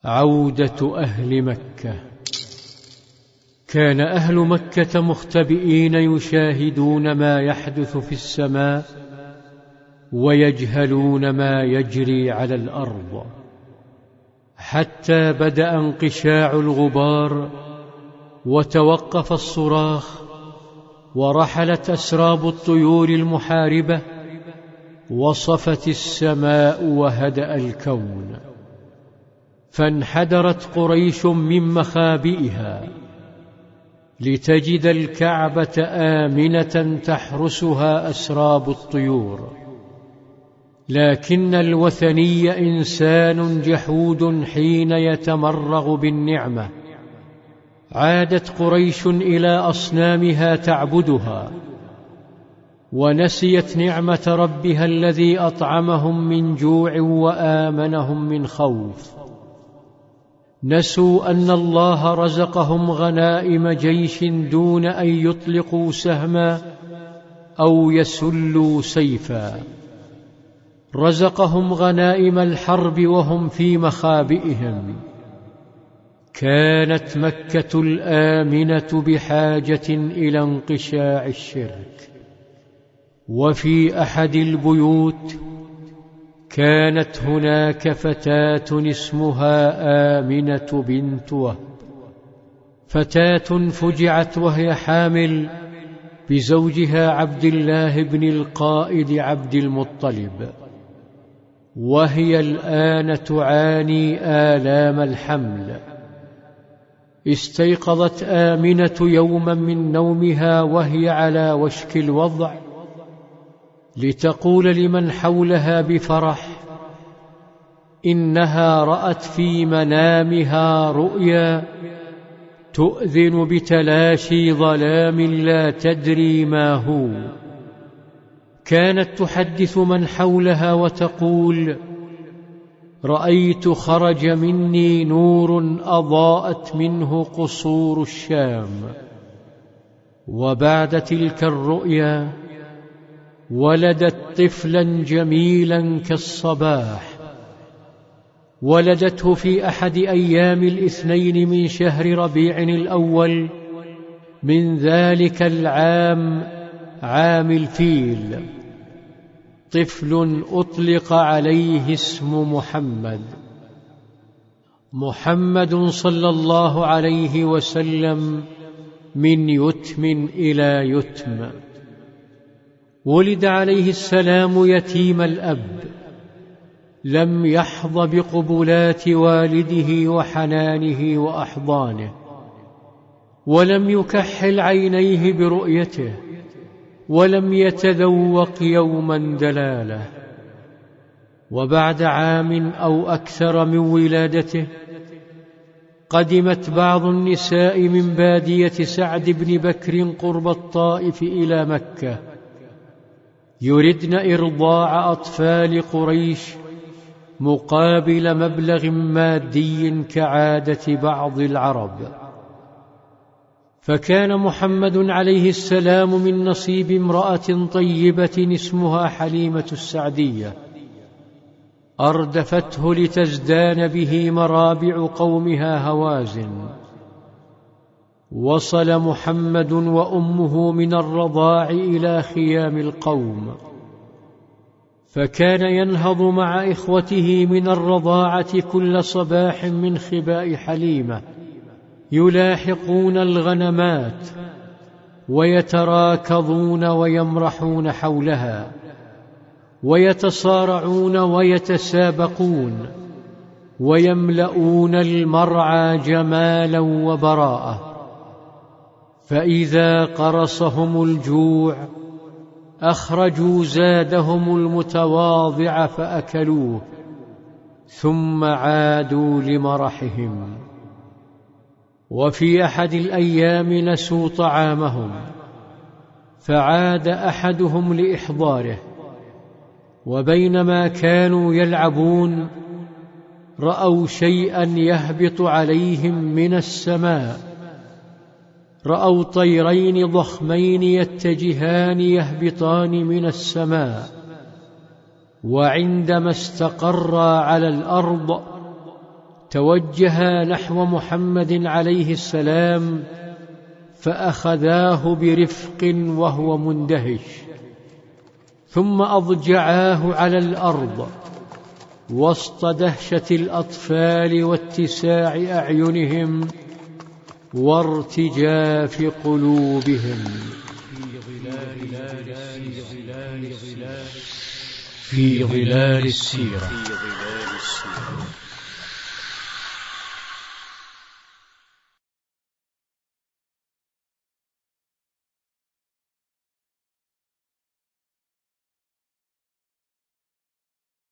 عودة أهل مكة. كان أهل مكة مختبئين يشاهدون ما يحدث في السماء ويجهلون ما يجري على الأرض، حتى بدأ انقشاع الغبار وتوقف الصراخ ورحلت أسراب الطيور المحاربة وصفت السماء وهدأ الكون، فانحدرت قريش من مخابئها لتجد الكعبة آمنة تحرسها أسراب الطيور. لكن الوثني إنسان جحود حين يتمرغ بالنعمة. عادت قريش إلى أصنامها تعبدها، ونسيت نعمة ربها الذي أطعمهم من جوع وآمنهم من خوف. نسوا أن الله رزقهم غنائم جيش دون أن يطلقوا سهما أو يسلوا سيفا. رزقهم غنائم الحرب وهم في مخابئهم. كانت مكة الآمنة بحاجة إلى انقشاع الشرك. وفي أحد البيوت كانت هناك فتاة اسمها آمنة بنت وهب، فتاة فجعت وهي حامل بزوجها عبد الله بن القائد عبد المطلب، وهي الآن تعاني آلام الحمل. استيقظت آمنة يوما من نومها وهي على وشك الوضع لتقول لمن حولها بفرح إنها رأت في منامها رؤيا تؤذن بتلاشي ظلام لا تدري ما هو. كانت تحدث من حولها وتقول: رأيت خرج مني نور أضاءت منه قصور الشام. وبعد تلك الرؤيا ولدت طفلا جميلا كالصباح. ولدته في أحد أيام الاثنين من شهر ربيع الأول من ذلك العام، عام الفيل، طفل أطلق عليه اسم محمد. محمد صلى الله عليه وسلم من يتم إلى يتم. ولد عليه السلام يتيم الأب، لم يحظ بقبلات والده وحنانه وأحضانه، ولم يكحل عينيه برؤيته، ولم يتذوق يوما دلاله. وبعد عام أو أكثر من ولادته قدمت بعض النساء من بادية سعد بن بكر قرب الطائف إلى مكة يردن إرضاع أطفال قريش مقابل مبلغ مادي كعادة بعض العرب. فكان محمد عليه السلام من نصيب امرأة طيبة اسمها حليمة السعدية، أردفته لتزدان به مرابع قومها هوازن. وصل محمد وأمه من الرضاع إلى خيام القوم، فكان ينهض مع إخوته من الرضاعة كل صباح من خباء حليمة، يلاحقون الغنمات ويتراكضون ويمرحون حولها ويتصارعون ويتسابقون ويملؤون المرعى جمالا وبراءة. فإذا قرصهم الجوع أخرجوا زادهم المتواضع فأكلوه، ثم عادوا لمرحهم. وفي أحد الأيام نسوا طعامهم، فعاد أحدهم لإحضاره، وبينما كانوا يلعبون رأوا شيئا يهبط عليهم من السماء. رأوا طيرين ضخمين يتجهان يهبطان من السماء، وعندما استقرا على الأرض توجها نحو محمد عليه السلام فأخذاه برفق وهو مندهش، ثم أضجعاه على الأرض وسط دهشة الأطفال واتساع أعينهم وارتجاف قلوبهم. في ظلال السيرة.